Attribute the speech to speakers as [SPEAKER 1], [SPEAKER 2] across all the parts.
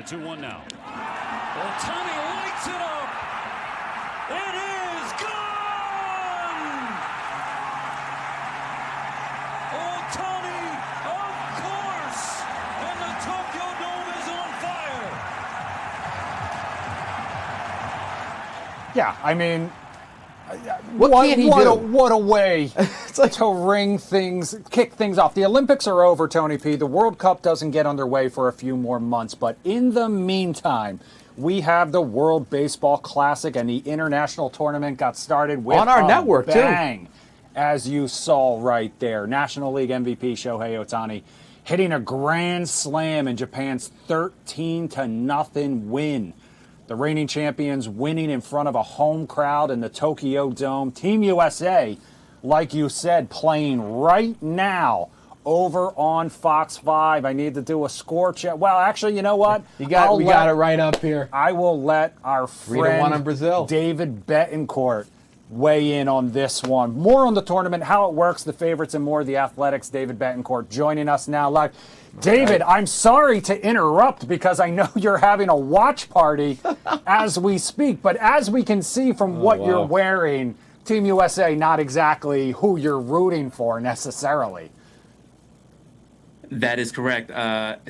[SPEAKER 1] The 2-1 now. Ohtani lights it up. It is gone! Ohtani, of course! And the Tokyo Dome is on fire!
[SPEAKER 2] Yeah, I mean,
[SPEAKER 3] What can he do?
[SPEAKER 2] What a way to kick things off. The Olympics are over, Tony P. The World Cup doesn't get underway for a few more months. But in the meantime, we have the World Baseball Classic, and the international tournament got started with
[SPEAKER 3] on our network,
[SPEAKER 2] bang, as you saw right there. National League MVP Shohei Ohtani hitting a grand slam in Japan's 13-0 win. The reigning champions winning in front of a home crowd in the Tokyo Dome. Team USA, like you said, playing right now over on Fox 5. I need to do a score check. Well, actually, you know what?
[SPEAKER 3] We got it right up here.
[SPEAKER 2] I will let our friend
[SPEAKER 3] 3-1 on Brazil.
[SPEAKER 2] David Betancourt weigh in on this one. More on the tournament, how it works, the favorites, and more of the athletics. David Betancourt joining us now live. David, I'm sorry to interrupt because I know you're having a watch party as we speak, but as we can see from what you're wearing, Team USA not exactly who you're rooting for necessarily.
[SPEAKER 4] That is correct.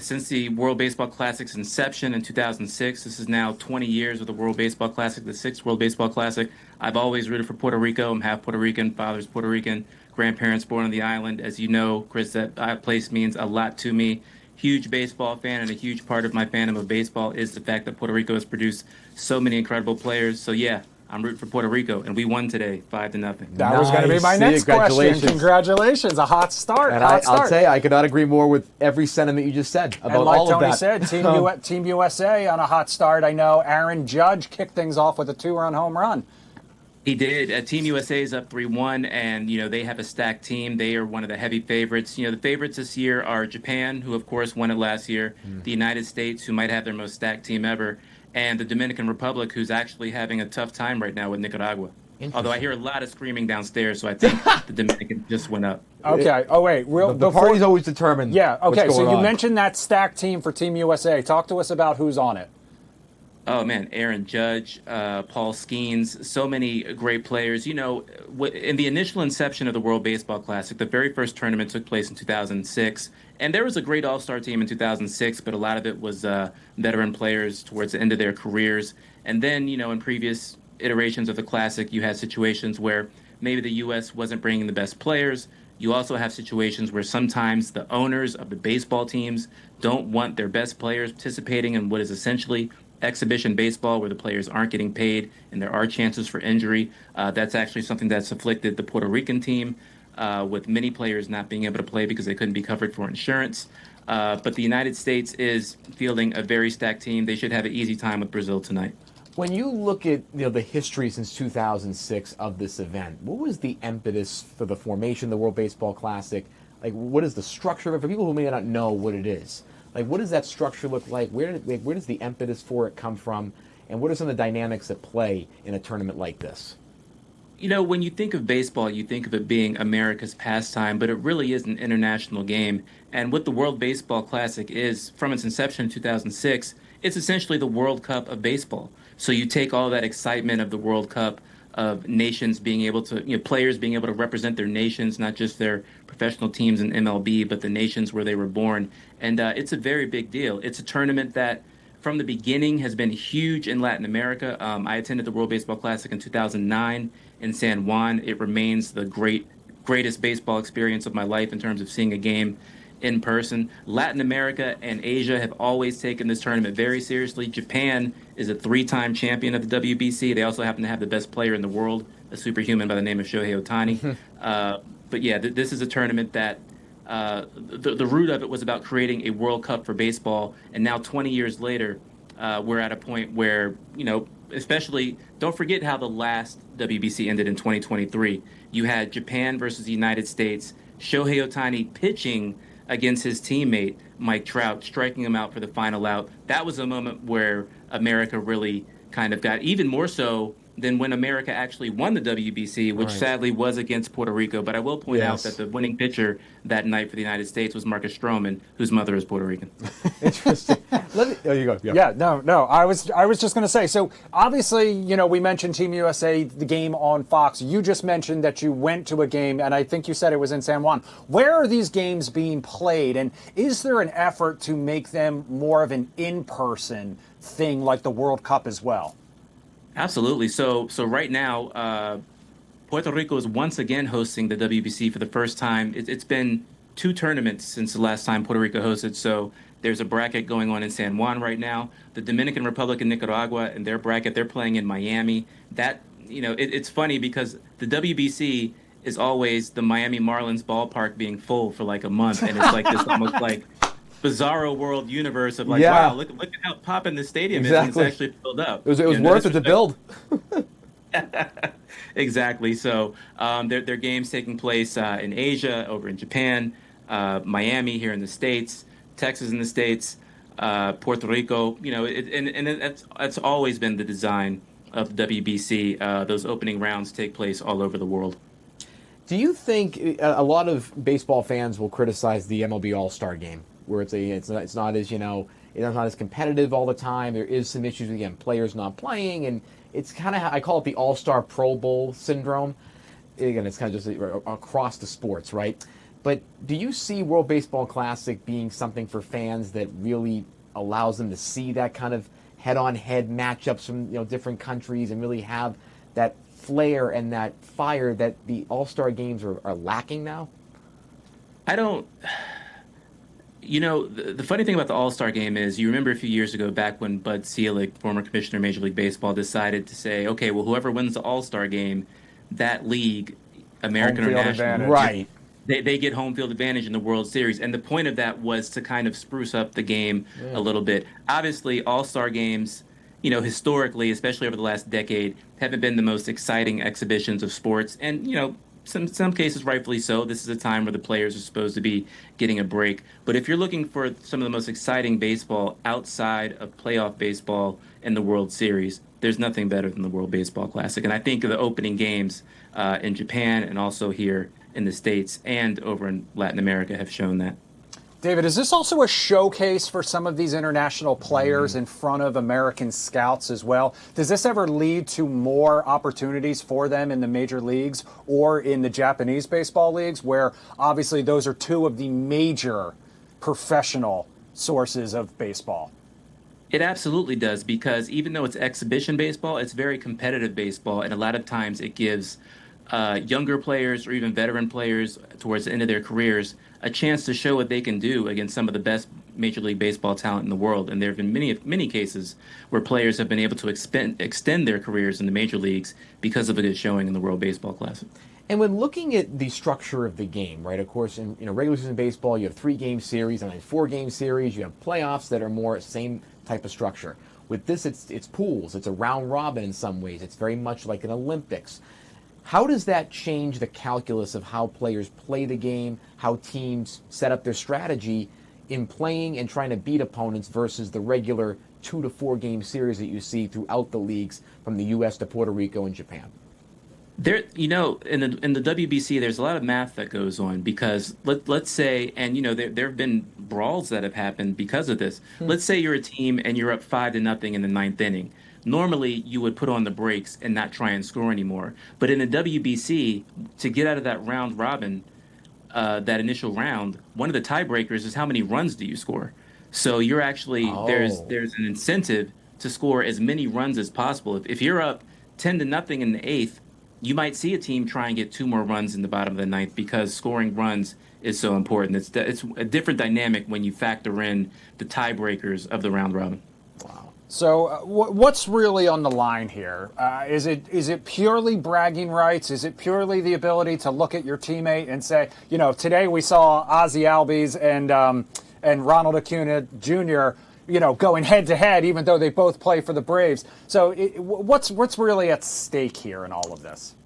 [SPEAKER 4] Since the World Baseball Classic's inception in 2006, this is now 20 years of the World Baseball Classic, the 6th World Baseball Classic. I've always rooted for Puerto Rico. I'm half Puerto Rican, father's Puerto Rican, grandparents born on the island. As you know, Chris, that place means a lot to me. Huge baseball fan, and a huge part of my fandom of baseball is the fact that Puerto Rico has produced so many incredible players. So, yeah, I'm rooting for Puerto Rico, and we won today, 5-0.
[SPEAKER 2] That was going to be my next question. Congratulations, a hot start.
[SPEAKER 3] And I'll say I could not agree more with every sentiment you just said about all of that.
[SPEAKER 2] And like Tony said, Team USA on a hot start. I know Aaron Judge kicked things off with a 2-run home run.
[SPEAKER 4] He did. Team USA is up 3-1, and they have a stacked team. They are one of the heavy favorites. The favorites this year are Japan, who of course won it last year, the United States, who might have their most stacked team ever, and the Dominican Republic, who's actually having a tough time right now with Nicaragua. Although I hear a lot of screaming downstairs, so I think the Dominican just went up.
[SPEAKER 2] Okay. Oh wait,
[SPEAKER 3] the party's always determined.
[SPEAKER 2] Yeah. Okay.
[SPEAKER 3] What's going
[SPEAKER 2] So you
[SPEAKER 3] on.
[SPEAKER 2] mentioned that stacked team for Team USA. Talk to us about who's on it.
[SPEAKER 4] Oh, man, Aaron Judge, Paul Skeens, so many great players. In the initial inception of the World Baseball Classic, the very first tournament took place in 2006, and there was a great all-star team in 2006, but a lot of it was veteran players towards the end of their careers. And then, in previous iterations of the Classic, you had situations where maybe the U.S. wasn't bringing the best players. You also have situations where sometimes the owners of the baseball teams don't want their best players participating in what is essentially exhibition baseball, where the players aren't getting paid and there are chances for injury. That's actually something that's afflicted the Puerto Rican team, with many players not being able to play because they couldn't be covered for insurance. But the United States is fielding a very stacked team. They should have an easy time with Brazil tonight.
[SPEAKER 3] When you look at the history since 2006 of this event, what was the impetus for the formation of the World Baseball Classic? Like, what is the structure of it for people who may not know what it is? Like, what does that structure look like? Where does the impetus for it come from? And what are some of the dynamics at play in a tournament like this?
[SPEAKER 4] When you think of baseball, you think of it being America's pastime, but it really is an international game. And what the World Baseball Classic is, from its inception in 2006, it's essentially the World Cup of baseball. So you take all that excitement of the World Cup, of nations being able to, players being able to represent their nations, not just their professional teams in MLB, but the nations where they were born. And it's a very big deal. It's a tournament that from the beginning has been huge in Latin America. I attended the World Baseball Classic in 2009 in San Juan. It remains the greatest baseball experience of my life in terms of seeing a game in person. Latin America and Asia have always taken this tournament very seriously. Japan is a 3-time champion of the WBC. They also happen to have the best player in the world, a superhuman by the name of Shohei Ohtani. But yeah, this is a tournament that the root of it was about creating a World Cup for baseball. And now 20 years later, we're at a point where, especially don't forget how the last WBC ended in 2023. You had Japan versus the United States, Shohei Ohtani pitching against his teammate, Mike Trout, striking him out for the final out. That was a moment where America really kind of got, even more so than when America actually won the WBC, which
[SPEAKER 3] Right.
[SPEAKER 4] sadly was against Puerto Rico. But I will point out
[SPEAKER 3] Yes.
[SPEAKER 4] that the winning pitcher that night for the United States was Marcus Stroman, whose mother is Puerto Rican.
[SPEAKER 3] Interesting. Oh, you go.
[SPEAKER 2] Yeah, no. I was just going to say. So obviously, we mentioned Team USA, the game on Fox. You just mentioned that you went to a game, and I think you said it was in San Juan. Where are these games being played, and is there an effort to make them more of an in-person thing like the World Cup as well?
[SPEAKER 4] Absolutely. So right now, Puerto Rico is once again hosting the WBC for the first time. It's been 2 tournaments since the last time Puerto Rico hosted. So there's a bracket going on in San Juan right now. The Dominican Republic and Nicaragua and their bracket, they're playing in Miami. That, it's funny because the WBC is always the Miami Marlins ballpark being full for like a month. And it's like this almost like bizarro world universe of like,
[SPEAKER 3] Yeah.
[SPEAKER 4] wow, look at how poppin' the stadium is.
[SPEAKER 3] Exactly.
[SPEAKER 4] And it's actually filled up.
[SPEAKER 3] It was
[SPEAKER 4] No
[SPEAKER 3] worth it to build.
[SPEAKER 4] Exactly. So there are games taking place in Asia, over in Japan, Miami here in the States, Texas in the States, Puerto Rico. And that's always been the design of the WBC. Those opening rounds take place all over the world.
[SPEAKER 3] Do you think a lot of baseball fans will criticize the MLB All-Star Game, where it's not as it's not as competitive all the time? There is some issues again, players not playing, and it's kind of, I call it the All-Star Pro Bowl syndrome. Again, it's kind of just across the sports, right? But do you see World Baseball Classic being something for fans that really allows them to see that kind of head-on-head matchups from different countries and really have that flair and that fire that the All-Star games are lacking now?
[SPEAKER 4] I don't. The funny thing about the All-Star game is, you remember a few years ago, back when Bud Selig, former commissioner of Major League Baseball, decided to say, okay, well, whoever wins the All-Star game, that league, American or
[SPEAKER 2] Home field
[SPEAKER 4] national,
[SPEAKER 2] advantage.
[SPEAKER 3] Right.
[SPEAKER 4] they get home field advantage in the World Series. And the point of that was to kind of spruce up the game a little bit. Obviously, All-Star games, historically, especially over the last decade, haven't been the most exciting exhibitions of sports. And, some cases rightfully so. This is a time where the players are supposed to be getting a break. But if you're looking for some of the most exciting baseball outside of playoff baseball and the World Series, there's nothing better than the World Baseball Classic. And I think the opening games in Japan and also here in the States and over in Latin America have shown that.
[SPEAKER 2] David, is this also a showcase for some of these international players in front of American scouts as well? Does this ever lead to more opportunities for them in the major leagues or in the Japanese baseball leagues, where obviously those are 2 of the major professional sources of baseball?
[SPEAKER 4] It absolutely does, because even though it's exhibition baseball, it's very competitive baseball, and a lot of times it gives younger players or even veteran players towards the end of their careers a chance to show what they can do against some of the best Major League Baseball talent in the world. And there have been many cases where players have been able to extend their careers in the major leagues because of a good showing in the World Baseball Classic.
[SPEAKER 3] And when looking at the structure of the game, right, of course, in regular season baseball, you have 3-game series and a 4-game series. You have playoffs that are more same type of structure. With this, it's pools. It's a round robin in some ways. It's very much like an Olympics. How does that change the calculus of how players play the game, how teams set up their strategy in playing and trying to beat opponents versus the regular 2 to 4 game series that you see throughout the leagues from the U.S. to Puerto Rico and Japan?
[SPEAKER 4] There, in the WBC, there's a lot of math that goes on, because let's say, and there have been brawls that have happened because of this. Let's say you're a team and you're up 5-0 in the 9th inning. Normally, you would put on the brakes and not try and score anymore. But in the WBC, to get out of that round robin, that initial round, one of the tiebreakers is how many runs do you score. So you're actually there's an incentive to score as many runs as possible. If you're up 10-0 in the 8th, you might see a team try and get 2 more runs in the bottom of the 9th, because scoring runs is so important. It's a different dynamic when you factor in the tiebreakers of the round robin.
[SPEAKER 2] So what's really on the line here? Is it purely bragging rights? Is it purely the ability to look at your teammate and say, today we saw Ozzie Albies and Ronald Acuna Jr., going head to head, even though they both play for the Braves. So what's really at stake here in all of this?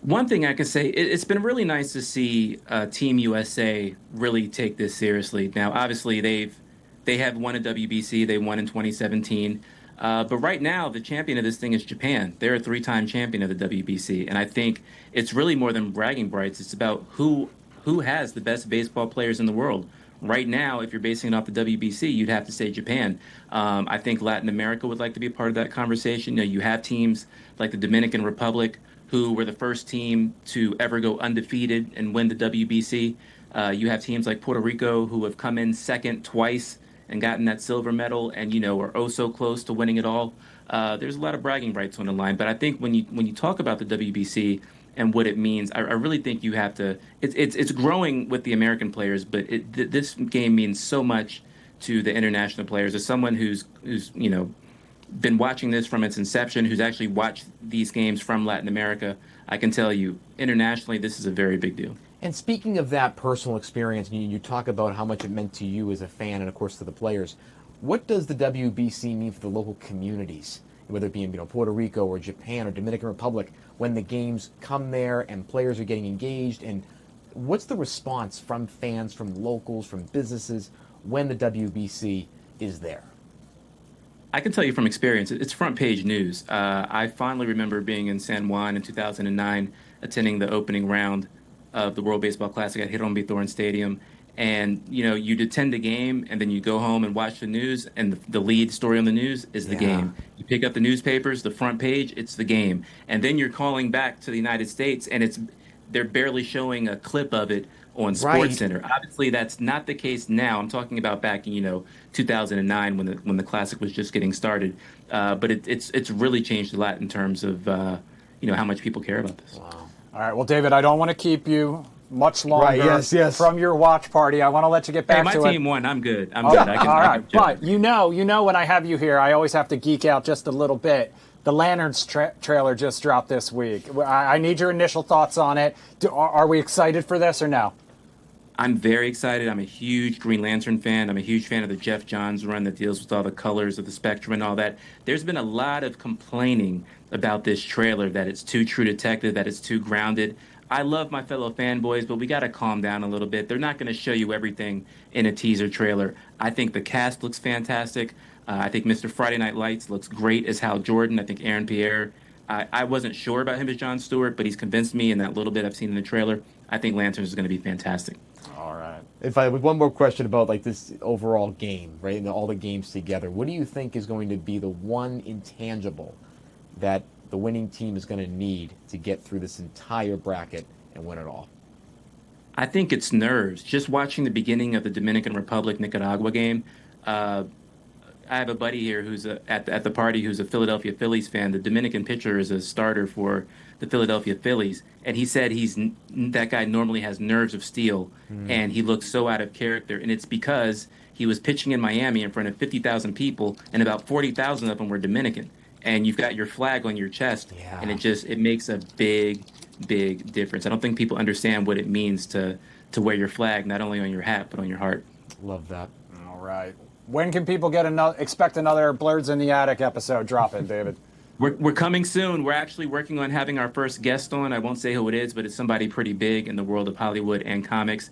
[SPEAKER 4] One thing I can say, it's been really nice to see Team USA really take this seriously. Now, obviously, they have won a WBC. They won in 2017. But right now, the champion of this thing is Japan. They're a three-time champion of the WBC, and I think it's really more than bragging rights. It's about who has the best baseball players in the world. Right now, if you're basing it off the WBC, you'd have to say Japan. I think Latin America would like to be a part of that conversation. You know, you have teams like the Dominican Republic, who were the first team to ever go undefeated and win the WBC. You have teams like Puerto Rico, who have come in second twice and gotten that silver medal, and are oh so close to winning it all. There's a lot of bragging rights on the line, but I think when you talk about the WBC and what it means, I really think you have to. It's growing with the American players, but this game means so much to the international players. As someone who's been watching this from its inception, who's actually watched these games from Latin America, I can tell you internationally this is a very big deal.
[SPEAKER 3] And speaking of that personal experience, you talk about how much it meant to you as a fan and, of course, to the players. What does the WBC mean for the local communities, whether it be in Puerto Rico or Japan or Dominican Republic, when the games come there and players are getting engaged? And what's the response from fans, from locals, from businesses when the WBC is there?
[SPEAKER 4] I can tell you from experience, it's front page news. I fondly remember being in San Juan in 2009, attending the opening round of the World Baseball Classic at Hiram Bithorn Stadium. And, you'd attend the game, and then you go home and watch the news, and the lead story on the news is the game. You pick up the newspapers, the front page, it's the game. And then you're calling back to the United States, and they're barely showing a clip of it on SportsCenter. Obviously, that's not the case now. I'm talking about back in 2009 when the Classic was just getting started. But it's really changed a lot in terms of how much people care about this.
[SPEAKER 3] Wow.
[SPEAKER 2] All right. Well, David, I don't want to keep you much longer from your watch party. I want to let you get back to it.
[SPEAKER 4] My team won. I'm good. I'm good.
[SPEAKER 2] All right. But when I have you here, I always have to geek out just a little bit. The Lanterns trailer just dropped this week. I need your initial thoughts on it. Are we excited for this or no?
[SPEAKER 4] I'm very excited. I'm a huge Green Lantern fan. I'm a huge fan of the Jeff Johns run that deals with all the colors of the spectrum and all that. There's been a lot of complaining about this trailer, that it's too True Detective, that it's too grounded. I love my fellow fanboys, but we got to calm down a little bit. They're not going to show you everything in a teaser trailer. I think the cast looks fantastic. I think Mr. Friday Night Lights looks great as Hal Jordan. I think Aaron Pierre. I wasn't sure about him as Jon Stewart, but he's convinced me in that little bit I've seen in the trailer. I think Lanterns is going to be fantastic.
[SPEAKER 2] All right.
[SPEAKER 3] If I have one more question about this overall game, right, and all the games together, what do you think is going to be the one intangible that the winning team is going to need to get through this entire bracket and win it all?
[SPEAKER 4] I think it's nerves. Just watching the beginning of the Dominican Republic-Nicaragua game, I have a buddy here who's at the party who's a Philadelphia Phillies fan. The Dominican pitcher is a starter for the Philadelphia Phillies, and he said that guy normally has nerves of steel, and he looks so out of character, and it's because he was pitching in Miami in front of 50,000 people, and about 40,000 of them were Dominican. And you've got your flag on your chest, and it makes a big difference. I don't think people understand what it means to wear your flag not only on your hat but on your heart.
[SPEAKER 3] Love that.
[SPEAKER 2] All right. When can people expect another Blurs in the Attic episode dropping, David?
[SPEAKER 4] We're coming soon. We're actually working on having our first guest on. I won't say who it is, but it's somebody pretty big in the world of Hollywood and comics.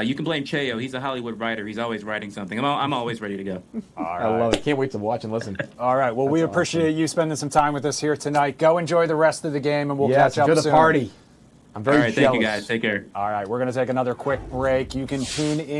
[SPEAKER 4] You can blame Cheo. He's a Hollywood writer. He's always writing something. I'm always ready to go.
[SPEAKER 2] All right.
[SPEAKER 3] I love it. Can't wait to watch and listen.
[SPEAKER 2] All right. Well, we appreciate you spending some time with us here tonight. Go enjoy the rest of the game, and we'll catch up soon.
[SPEAKER 3] Enjoy the party. I'm very
[SPEAKER 4] jealous.
[SPEAKER 3] jealous.
[SPEAKER 4] Thank you, guys. Take care.
[SPEAKER 2] All right. We're going to take another quick break. You can tune in.